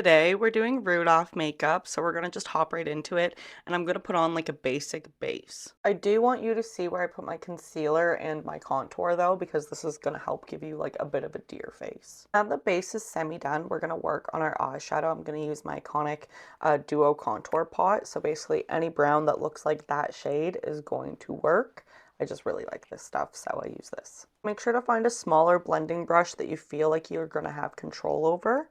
Today we're doing Rudolph makeup, so we're gonna just hop right into it, and I'm gonna put on like a basic base. I do want you to see where I put my concealer and my contour though, because this is gonna help give you like a bit of a deer face. Now the base is semi-done, we're gonna work on our eyeshadow. I'm gonna use my iconic Duo contour pot, so basically any brown that looks like that shade is going to work. I just really like this stuff, so I use this. Make sure to find a smaller blending brush that you feel like you're gonna have control over.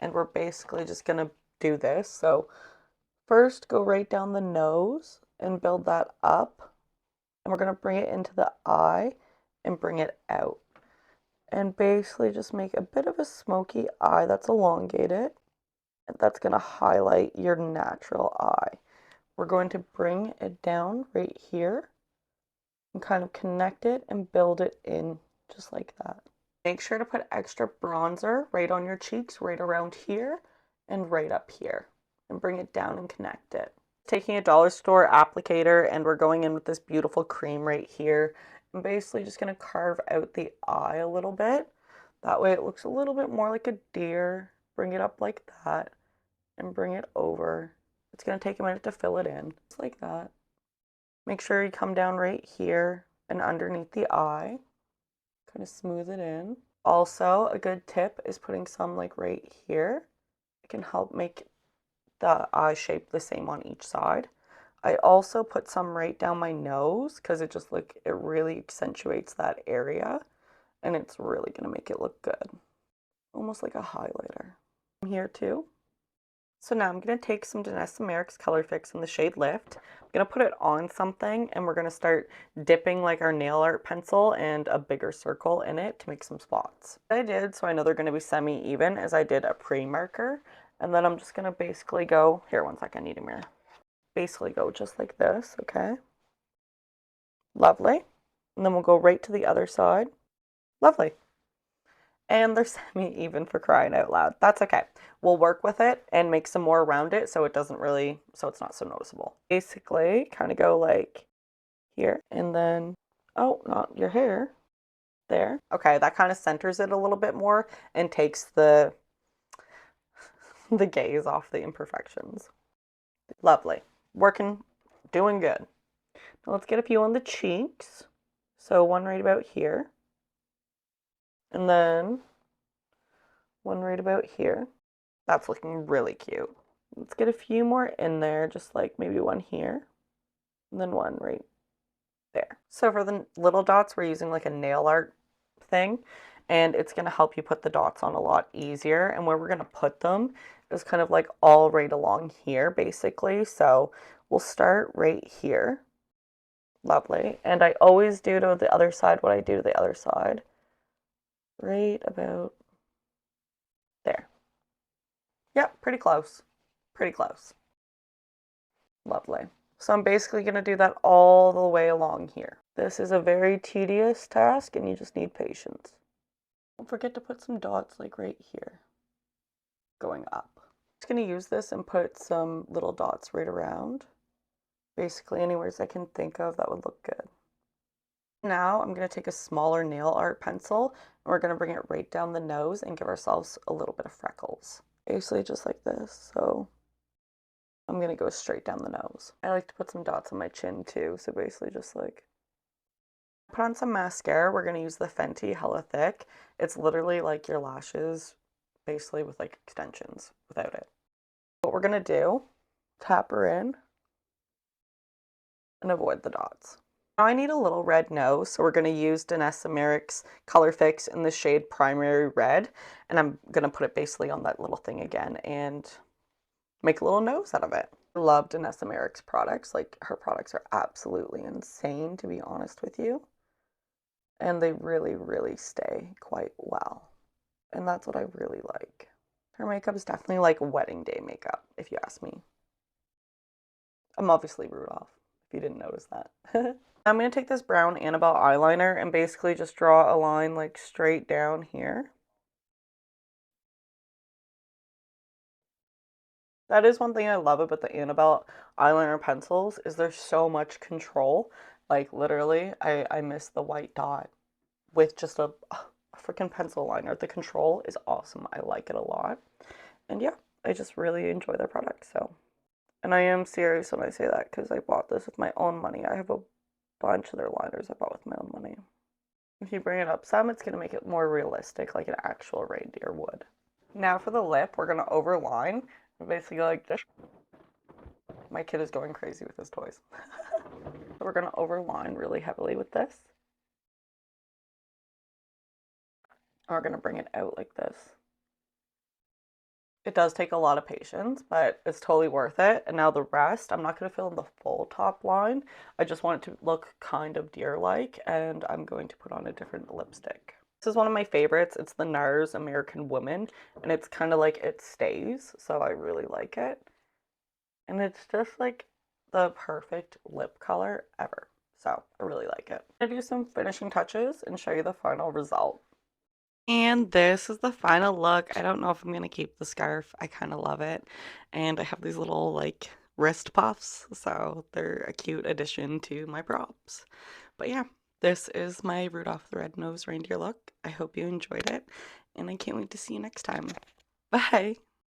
And we're basically just gonna do this. So first go right down the nose and build that up. And we're gonna bring it into the eye and bring it out. And basically just make a bit of a smoky eye that's elongated. And that's gonna highlight your natural eye. We're going to bring it down right here and kind of connect it and build it in just like that. Make sure to put extra bronzer right on your cheeks, right around here and right up here, and bring it down and connect it. Taking a dollar store applicator, and we're going in with this beautiful cream right here. I'm basically just going to carve out the eye a little bit. That way it looks a little bit more like a deer. Bring it up like that and bring it over. It's going to take a minute to fill it in, just like that. Make sure you come down right here and underneath the eye. Kind of smooth it in. Also, a good tip is putting some like right here. It can help make the eye shape the same on each side. I also put some right down my nose because it just it really accentuates that area and it's really gonna make it look good. Almost like a highlighter. Here too. So now I'm going to take some Danessa Myricks Color Fix in the shade Lift. I'm going to put it on something and we're going to start dipping like our nail art pencil and a bigger circle in it to make some spots. What I did, so I know they're going to be semi-even, is I did a pre-marker. And then I'm just going to basically go, here, one second, I need a mirror. Basically go just like this, okay? Lovely. And then we'll go right to the other side. Lovely. And they're semi-even, for crying out loud. That's okay. We'll work with it and make some more around it so it doesn't really, so it's not so noticeable. Basically, kind of go like here and then, oh, not your hair, there. Okay, that kind of centers it a little bit more and takes the gaze off the imperfections. Lovely. Working, doing good. Now let's get a few on the cheeks. So one right about here. And then one right about here. That's looking really cute. Let's get a few more in there, just like maybe one here, and then one right there. So for the little dots, we're using like a nail art thing, and it's going to help you put the dots on a lot easier. And where we're going to put them is kind of like all right along here, basically. So we'll start right here. Lovely. And I always do to the other side what I do to the other side. Right about there. Yep, pretty close. Pretty close. Lovely. So I'm basically going to do that all the way along here. This is a very tedious task and you just need patience. Don't forget to put some dots like right here, going up. I'm just going to use this and put some little dots right around. Basically anywhere I can think of that would look good. Now I'm going to take a smaller nail art pencil and we're going to bring it right down the nose and give ourselves a little bit of freckles. Basically just like this, so I'm going to go straight down the nose. I like to put some dots on my chin too, so basically just like put on some mascara. We're going to use the Fenty Hella Thick. It's literally like your lashes, basically with like extensions without it. What we're going to do, tap her in and avoid the dots. Now I need a little red nose, so we're going to use Danessa Myricks Color Fix in the shade Primary Red, and I'm going to put it basically on that little thing again and make a little nose out of it. I love Danessa Myricks products. Like, her products are absolutely insane, to be honest with you. And they really, really stay quite well. And that's what I really like. Her makeup is definitely like wedding day makeup, if you ask me. I'm obviously Rudolph, if you didn't notice that. I'm going to take this brown Annabelle eyeliner and basically just draw a line like straight down here. That is one thing I love about the Annabelle eyeliner pencils is there's so much control. Like literally, I miss the white dot with just a freaking pencil liner. The control is awesome. I like it a lot. And yeah, I just really enjoy their products, so. And I am serious when I say that because I bought this with my own money. I have a bunch of their liners I bought with my own money. If you bring it up some, it's going to make it more realistic, like an actual reindeer would. Now for the lip, we're going to overline. Basically like this. My kid is going crazy with his toys. So we're going to overline really heavily with this. And we're going to bring it out like this. It does take a lot of patience, but it's totally worth it. And now the rest, I'm not going to fill in the full top line. I just want it to look kind of deer-like, and I'm going to put on a different lipstick. This is one of my favorites. It's the NARS American Woman, and it's kind of like it stays, so I really like it. And it's just like the perfect lip color ever. So I really like it. I'm gonna do some finishing touches and show you the final result. And this is the final look. I don't know if I'm gonna keep the scarf. I kind of love it. And I have these little like wrist puffs, so they're a cute addition to my props. But yeah, this is my Rudolph the Red-Nosed Reindeer look. I hope you enjoyed it, and I can't wait to see you next time. Bye!